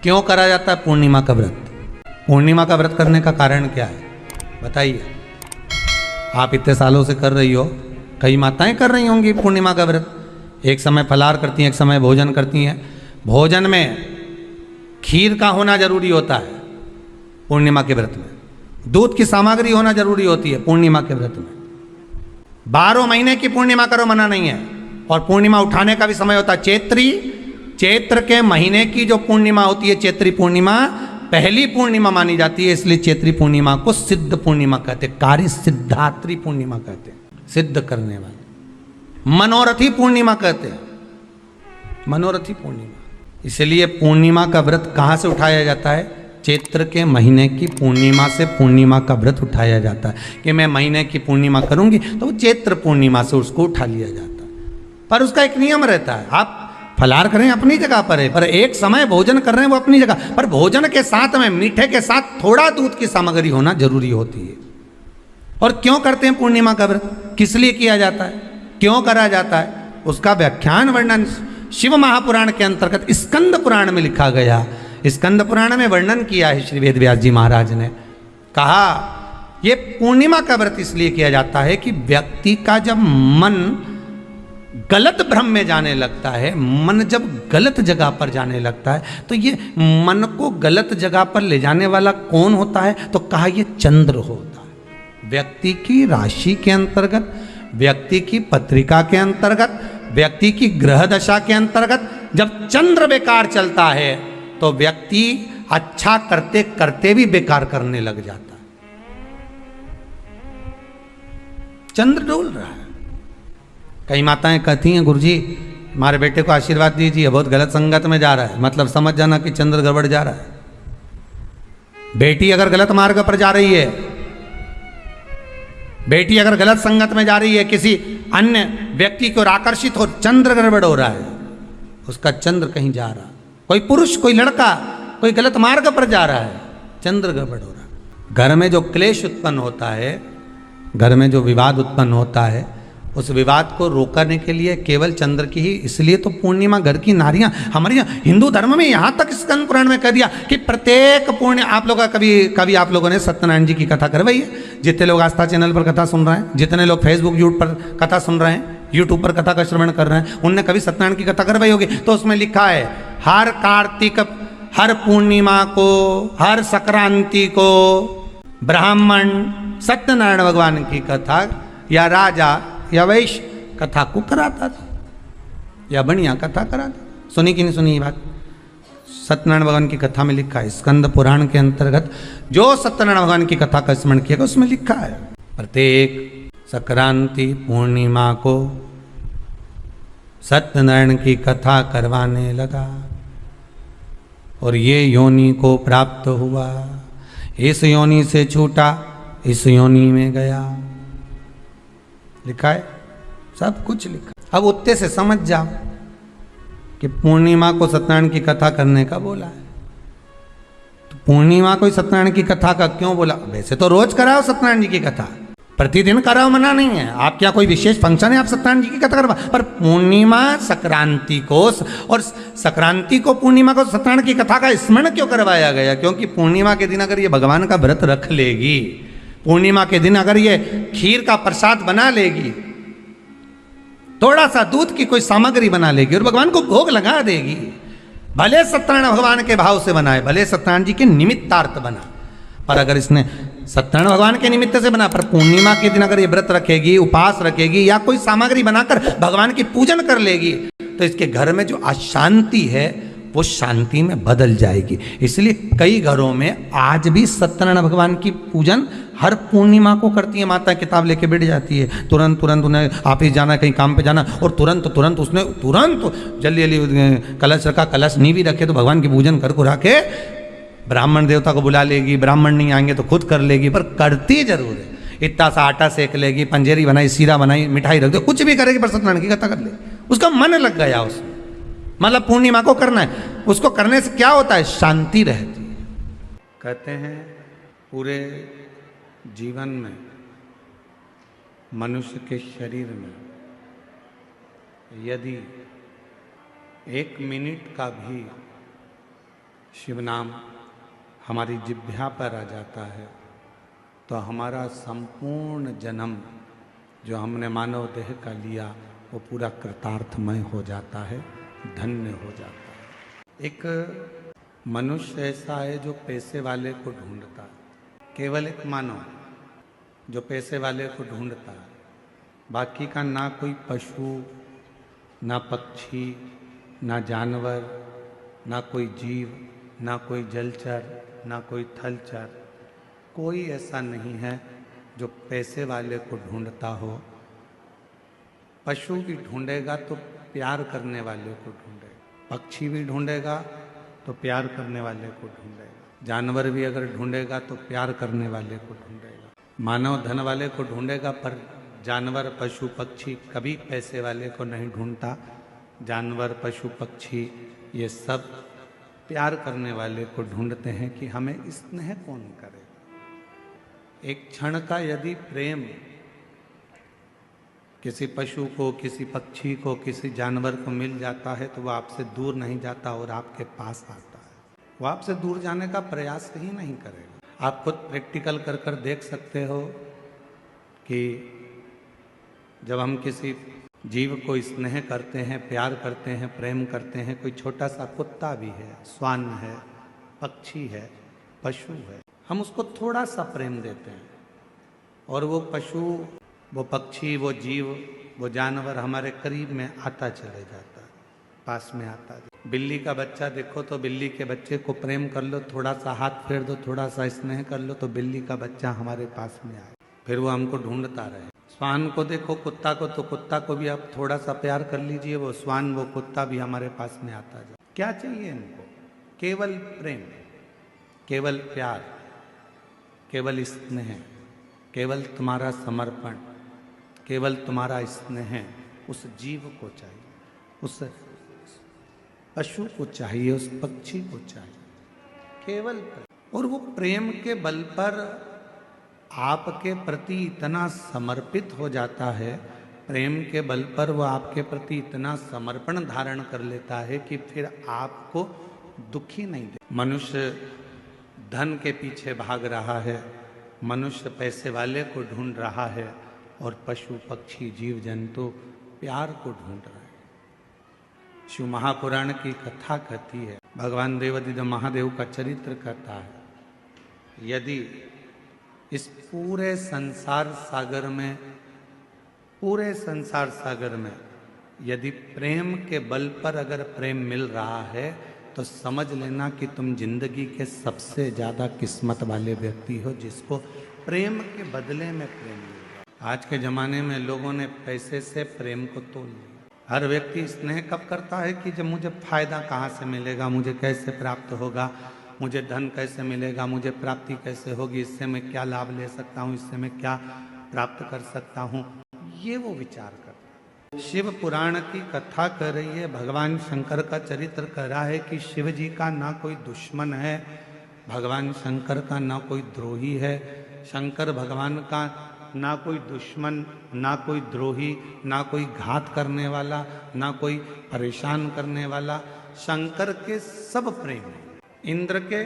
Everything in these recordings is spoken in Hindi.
क्यों करा जाता है पूर्णिमा का व्रत? पूर्णिमा का व्रत करने का कारण क्या है बताइए? आप इतने सालों से कर रही हो, कई माताएं कर रही होंगी पूर्णिमा का व्रत। एक समय फलाहार करती हैं, एक समय भोजन करती हैं। भोजन में खीर का होना जरूरी होता है पूर्णिमा के व्रत में। दूध की सामग्री होना जरूरी होती है पूर्णिमा के व्रत में। 12 महीने की पूर्णिमा करो, मना नहीं है। और पूर्णिमा उठाने का भी समय होता है चैत्री। चैत्र के महीने की जो पूर्णिमा होती है, चैत्री पूर्णिमा पहली पूर्णिमा मानी जाती है, इसलिए चैत्री पूर्णिमा को सिद्ध पूर्णिमा कहते हैं, कार्य सिद्धात्री पूर्णिमा कहते हैं, सिद्ध करने वाले। मनोरथी पूर्णिमा कहते हैं, मनोरथी पूर्णिमा। इसलिए पूर्णिमा का व्रत कहाँ से उठाया जाता है? चैत्र के महीने की पूर्णिमा से पूर्णिमा का व्रत उठाया जाता है कि मैं महीने की पूर्णिमा करूंगी तो वो चैत्र पूर्णिमा से उसको उठा लिया जाता है। पर उसका एक नियम रहता है, आप फलाहार करें अपनी जगह पर है, पर एक समय भोजन कर रहे हैं वो अपनी जगह पर। भोजन के साथ में मीठे के साथ थोड़ा दूध की सामग्री होना जरूरी होती है। और क्यों करते हैं पूर्णिमा का व्रत? किस लिए किया जाता है, क्यों करा जाता है? उसका व्याख्यान वर्णन शिव महापुराण के अंतर्गत स्कंद पुराण में लिखा गया। स्कंद पुराण में वर्णन किया है श्री वेदव्यास जी महाराज ने। कहा ये पूर्णिमा का व्रत इसलिए किया जाता है कि व्यक्ति का जब मन गलत भ्रम में जाने लगता है, मन जब गलत जगह पर जाने लगता है, तो ये मन को गलत जगह पर ले जाने वाला कौन होता है? तो कहा ये चंद्र होता है। व्यक्ति की राशि के अंतर्गत, व्यक्ति की पत्रिका के अंतर्गत, व्यक्ति की ग्रह दशा के अंतर्गत जब चंद्र बेकार चलता है तो व्यक्ति अच्छा करते करते भी बेकार करने लग जाता है। चंद्र डोल रहा है। कई माताएं कहती हैं गुरुजी हमारे बेटे को आशीर्वाद दीजिए, बहुत गलत संगत में जा रहा है। मतलब समझ जाना कि चंद्र गड़बड़ जा रहा है। बेटी अगर गलत मार्ग पर जा रही है, बेटी अगर गलत संगत में जा रही है, किसी अन्य व्यक्ति की ओर आकर्षित हो, चंद्र गड़बड़ हो रहा है, उसका चंद्र कहीं जा रहा। कोई पुरुष, कोई लड़का, कोई गलत मार्ग पर जा रहा है, चंद्र गड़बड़ हो रहा है। घर में जो क्लेश उत्पन्न होता है, घर में जो विवाद उत्पन्न होता है, उस विवाद को रोकने के लिए केवल चंद्र की ही, इसलिए तो पूर्णिमा घर की नारियां हमारे यहाँ हिंदू धर्म में यहाँ तक स्कंद पुराण में कह दिया कि प्रत्येक पूर्ण। आप लोग कभी आप लोगों ने सत्यनारायण जी की कथा करवाई है? जितने लोग आस्था चैनल पर कथा सुन रहे हैं, जितने लोग फेसबुक यूट्यूब पर कथा सुन रहे हैं, यूट्यूब पर कथा का श्रवण कर रहे हैं, उनने कभी सत्यनारायण की कथा करवाई होगी। तो उसमें लिखा है हर कार्तिक, हर पूर्णिमा को, हर संक्रांति को ब्राह्मण सत्यनारायण भगवान की कथा या राजा या वैश्य कथा को कराता था, या बढ़िया कथा कराता। सुनी कि नहीं सुनी ये बात? सत्यनारायण भगवान की कथा में लिखा है, स्कंद पुराण के अंतर्गत जो सत्यनारायण भगवान की कथा का स्मरण किया उसमें लिखा है प्रत्येक संक्रांति पूर्णिमा को सत्यनारायण की कथा करवाने लगा और ये योनि को प्राप्त हुआ, इस योनि से छूटा, इस योनि में गया। लिखा है, सब कुछ लिखा। अब उत्ते से समझ जाओ कि पूर्णिमा को सत्यनारायण की कथा करने का बोला है। तो पूर्णिमा को सत्यनारायण की कथा का क्यों बोला? वैसे तो रोज कराओ सत्यनारायण जी की कथा, प्रतिदिन कराओ, मना नहीं है। आप क्या कोई विशेष फंक्शन है आप सत्यनारायण जी की कथा करवा, पर पूर्णिमा संक्रांति को और संक्रांति को पूर्णिमा को सत्यनारायण की कथा का स्मरण क्यों करवाया गया? क्योंकि पूर्णिमा के दिन अगर ये भगवान का व्रत रख लेगी, पूर्णिमा के दिन अगर ये खीर का प्रसाद बना लेगी, थोड़ा सा दूध की कोई सामग्री बना लेगी और भगवान को भोग लगा देगी, भले सत्यनारायण भगवान के भाव से बनाए, भले सत्यनारायण जी के निमित्तार्थ बना, पर अगर इसने सत्यनारायण भगवान के निमित्त से बना, पर पूर्णिमा के दिन अगर ये व्रत रखेगी, उपास रखेगी या कोई सामग्री बनाकर भगवान की पूजन कर लेगी, तो इसके घर में जो अशांति है वो शांति में बदल जाएगी। इसलिए कई घरों में आज भी सत्यनारायण भगवान की पूजन हर पूर्णिमा को करती है। माता किताब लेके बैठ जाती है, तुरंत उन्हें ऑफिस जाना, कहीं काम पे जाना, और तुरंत उसने जल्दी कलश रखा, कलश नहीं भी रखे तो भगवान की पूजन कर के ब्राह्मण देवता को बुला लेगी। ब्राह्मण नहीं आएंगे तो खुद कर लेगी, पर करती जरूर है। इतना सा आटा सेक लेगी, पंजेरी बनाई, सीरा बनाई, मिठाई रख दो, कुछ भी करेगी, पर सत्यनारायण की कथा कर ले। उसका मन लग गया उसमें, मतलब पूर्णिमा को करना है। उसको करने से क्या होता है? शांति रहती है। कहते हैं पूरे जीवन में मनुष्य के शरीर में यदि 1 मिनट का भी शिव नाम हमारी जिह्वा पर आ जाता है तो हमारा संपूर्ण जन्म जो हमने मानव देह का लिया वो पूरा कृतार्थमय हो जाता है, धन्य हो जाता है। एक मनुष्य ऐसा है जो पैसे वाले को ढूंढता है, केवल एक मानव जो पैसे वाले को ढूंढता है, बाकी का ना कोई पशु, ना पक्षी, ना जानवर, ना कोई जीव, ना कोई जलचर, ना कोई थलचर, कोई ऐसा नहीं है जो पैसे वाले को ढूंढता हो। पशु भी ढूंढेगा तो प्यार करने वाले को ढूंढेगा, पक्षी भी ढूंढेगा तो प्यार करने वाले को ढूंढेगा, जानवर भी अगर ढूंढेगा तो प्यार करने वाले को ढूंढेगा, मानव धन वाले को ढूंढेगा, पर जानवर पशु पक्षी कभी पैसे वाले को नहीं ढूंढता। जानवर पशु पक्षी ये सब प्यार करने वाले को ढूंढते हैं कि हमें स्नेह कौन करे। एक क्षण का यदि प्रेम किसी पशु को, किसी पक्षी को, किसी जानवर को मिल जाता है तो वह आपसे दूर नहीं जाता और आपके पास आता है, वह आपसे दूर जाने का प्रयास ही नहीं करेगा। आप खुद प्रैक्टिकल कर कर देख सकते हो कि जब हम किसी जीव को स्नेह करते हैं, प्यार करते हैं, प्रेम करते हैं, कोई छोटा सा कुत्ता भी है, श्वान है, पक्षी है, पशु है, हम उसको थोड़ा सा प्रेम देते हैं और वो पशु, वो पक्षी, वो जीव, वो जानवर हमारे करीब में आता चले जाता है, पास में आता है। बिल्ली का बच्चा देखो तो बिल्ली के बच्चे को प्रेम कर लो, थोड़ा सा हाथ फेर दो, थोड़ा सा स्नेह कर लो तो बिल्ली का बच्चा हमारे पास में आए, फिर वो हमको ढूंढता रहे। श्वान को देखो, कुत्ता को, तो कुत्ता को भी आप थोड़ा सा प्यार कर लीजिए, वो श्वान, वो कुत्ता भी हमारे पास में आता जाए। क्या चाहिए इनको? केवल प्रेम, केवल प्यार, केवल स्नेह, केवल तुम्हारा समर्पण, केवल तुम्हारा स्नेह उस जीव को चाहिए, उस पशु को चाहिए, उस पक्षी को चाहिए, केवल प्रेम। और वो प्रेम के बल पर आपके प्रति इतना समर्पित हो जाता है, प्रेम के बल पर वो आपके प्रति इतना समर्पण धारण कर लेता है कि फिर आपको दुखी नहीं दे। मनुष्य धन के पीछे भाग रहा है, मनुष्य पैसे वाले को ढूंढ रहा है और पशु पक्षी जीव जंतु प्यार को ढूंढ रहे हैं। शिव महापुराण की कथा कहती है, भगवान देवाधिदेव महादेव का चरित्र कहता है, यदि इस पूरे संसार सागर में, पूरे संसार सागर में यदि प्रेम के बल पर अगर प्रेम मिल रहा है तो समझ लेना कि तुम जिंदगी के सबसे ज्यादा किस्मत वाले व्यक्ति हो जिसको प्रेम के बदले में प्रेम मिल रहा है। आज के जमाने में लोगों ने पैसे से प्रेम को तोड़ लिया। हर व्यक्ति स्नेह कब करता है कि जब मुझे फायदा कहाँ से मिलेगा, मुझे कैसे प्राप्त होगा, मुझे धन कैसे मिलेगा, मुझे प्राप्ति कैसे होगी, इससे मैं क्या लाभ ले सकता हूँ, इससे मैं क्या प्राप्त कर सकता हूँ, ये वो विचार करता है। शिव पुराण की कथा कर रही है, भगवान शंकर का चरित्र कर रहा है कि शिव जी का ना कोई दुश्मन है, भगवान शंकर का ना कोई द्रोही है, शंकर भगवान का ना कोई दुश्मन, ना कोई द्रोही, ना कोई घात करने वाला, ना कोई परेशान करने वाला, शंकर के सब प्रेम है। इंद्र के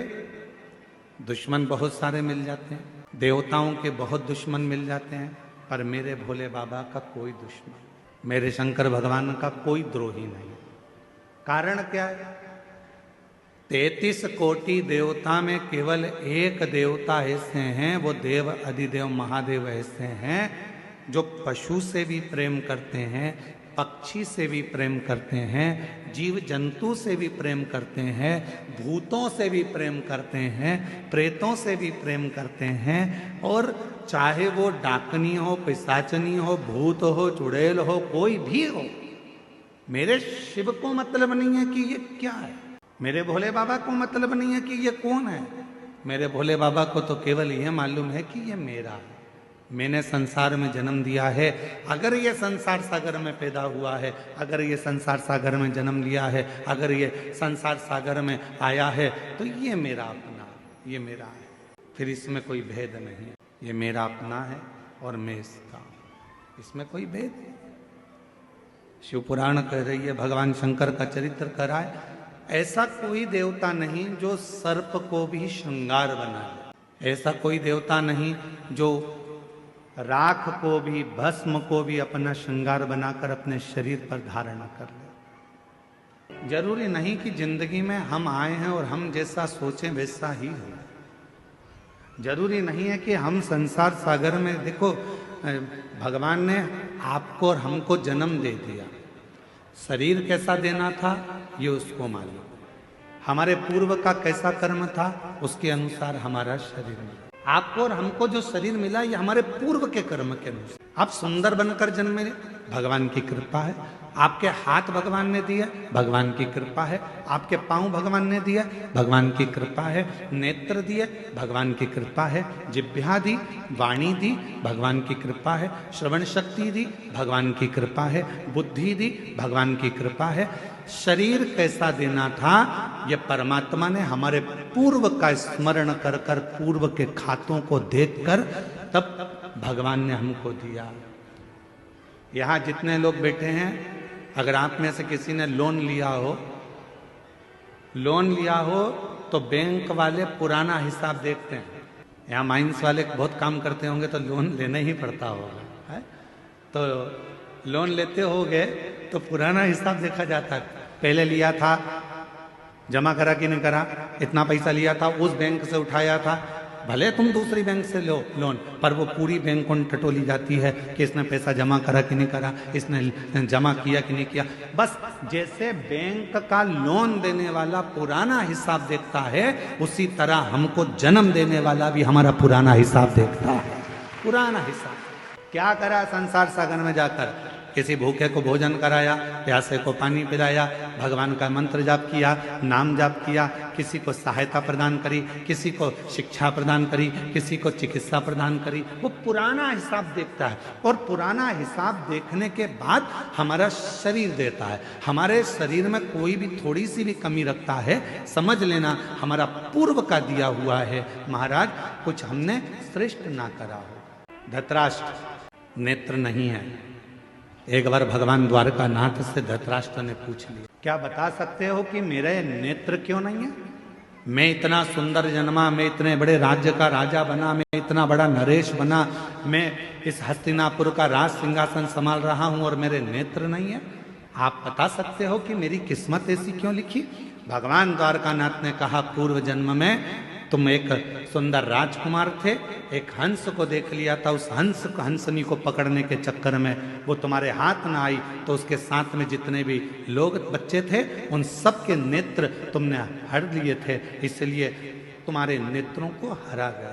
दुश्मन बहुत सारे मिल जाते हैं, देवताओं के बहुत दुश्मन मिल जाते हैं, पर मेरे भोले बाबा का कोई दुश्मन, मेरे शंकर भगवान का कोई द्रोही नहीं। कारण क्या है? 33 कोटि देवता में केवल एक देवता ऐसे हैं, वो देव अधिदेव महादेव ऐसे हैं जो पशु से भी प्रेम करते हैं, पक्षी से भी प्रेम करते हैं, जीव जंतु से भी प्रेम करते हैं, भूतों से भी प्रेम करते हैं, प्रेतों से भी प्रेम करते हैं, और चाहे वो डाकनी हो, पिशाचनी हो, भूत हो, चुड़ैल हो, कोई भी हो, मेरे शिव को मतलब नहीं है कि ये क्या है, मेरे भोले बाबा को मतलब नहीं है कि ये कौन है, मेरे भोले बाबा को तो केवल ये मालूम है कि ये मेरा है, मैंने संसार में जन्म दिया है, अगर ये संसार सागर में पैदा हुआ है, अगर ये संसार सागर में जन्म लिया है, अगर ये संसार सागर में आया है तो ये मेरा अपना, ये मेरा है, फिर इसमें कोई भेद नहीं है, ये मेरा अपना है और मैं इसका, इसमें कोई भेद नहीं। शिव पुराण कह रही है, भगवान शंकर का चरित्र कह रहा है, ऐसा कोई देवता नहीं जो सर्प को भी श्रृंगार बना ले, ऐसा कोई देवता नहीं जो राख को भी, भस्म को भी अपना श्रृंगार बनाकर अपने शरीर पर धारण कर ले। जरूरी नहीं कि जिंदगी में हम आए हैं और हम जैसा सोचें वैसा ही हो। जरूरी नहीं है कि हम संसार सागर में, देखो भगवान ने आपको और हमको जन्म दे दिया, शरीर कैसा देना था ये उसको मालूम, हमारे पूर्व का कैसा कर्म था उसके अनुसार हमारा शरीर मिला। आपको और हमको जो शरीर मिला ये हमारे पूर्व के कर्म के अनुसार। आप सुंदर बनकर जन्मे, भगवान की कृपा है। आपके हाथ भगवान ने दिया, भगवान की कृपा है। आपके पांव भगवान ने दिया, भगवान की कृपा है। नेत्र दिए, भगवान की कृपा है। जिह्वा दी, वाणी दी, भगवान की कृपा है। श्रवण शक्ति दी, भगवान की कृपा है। बुद्धि दी, भगवान की कृपा है। शरीर कैसा देना था ये परमात्मा ने हमारे पूर्व का स्मरण कर कर, पूर्व के खातों को देखकर तब भगवान ने हमको दिया। यहां जितने लोग बैठे हैं, अगर आप में से किसी ने लोन लिया हो तो बैंक वाले पुराना हिसाब देखते हैं। यहाँ माइंस वाले बहुत काम करते होंगे तो लोन लेना ही पड़ता होगा, है? तो लोन लेते होगे तो पुराना हिसाब देखा जाता है। पहले लिया था, जमा करा कि नहीं करा, इतना पैसा लिया था, उस बैंक से उठाया था, भले तुम दूसरी बैंक से लो लोन, पर वो पूरी बैंक को टटोली जाती है कि इसने पैसा जमा करा कि नहीं करा, इसने जमा किया कि नहीं किया। बस जैसे बैंक का लोन देने वाला पुराना हिसाब देखता है, उसी तरह हमको जन्म देने वाला भी हमारा पुराना हिसाब देखता है। पुराना हिसाब क्या करा संसार सागर में जाकर, किसी भूखे को भोजन कराया, प्यासे को पानी पिलाया, भगवान का मंत्र जाप किया, नाम जाप किया, किसी को सहायता प्रदान करी, किसी को शिक्षा प्रदान करी, किसी को चिकित्सा प्रदान करी। वो पुराना हिसाब देखता है और पुराना हिसाब देखने के बाद हमारा शरीर देता है। हमारे शरीर में कोई भी थोड़ी सी भी कमी रखता है, समझ लेना हमारा पूर्व का दिया हुआ है। महाराज कुछ हमने श्रेष्ठ ना करा हो। धृतराष्ट्र नेत्र नहीं है। एक बार भगवान द्वारकानाथ से धृतराष्ट्र ने पूछ लिया, क्या बता सकते हो कि मेरे नेत्र क्यों नहीं है? मैं इतना सुंदर जन्मा, मैं इतने बड़े राज्य का राजा बना, मैं इतना बड़ा नरेश बना, मैं इस हस्तिनापुर का राज सिंहासन संभाल रहा हूं और मेरे नेत्र नहीं है। आप बता सकते हो कि मेरी किस्मत ऐसी क्यों लिखी? भगवान द्वारकानाथ ने कहा, पूर्व जन्म में तुम एक सुंदर राजकुमार थे, एक हंस को देख लिया था, उस हंसनी को पकड़ने के चक्कर में वो तुम्हारे हाथ ना आई तो उसके साथ में जितने भी लोग बच्चे थे उन सब के नेत्र तुमने हर लिए थे, इसलिए तुम्हारे नेत्रों को हरा गया।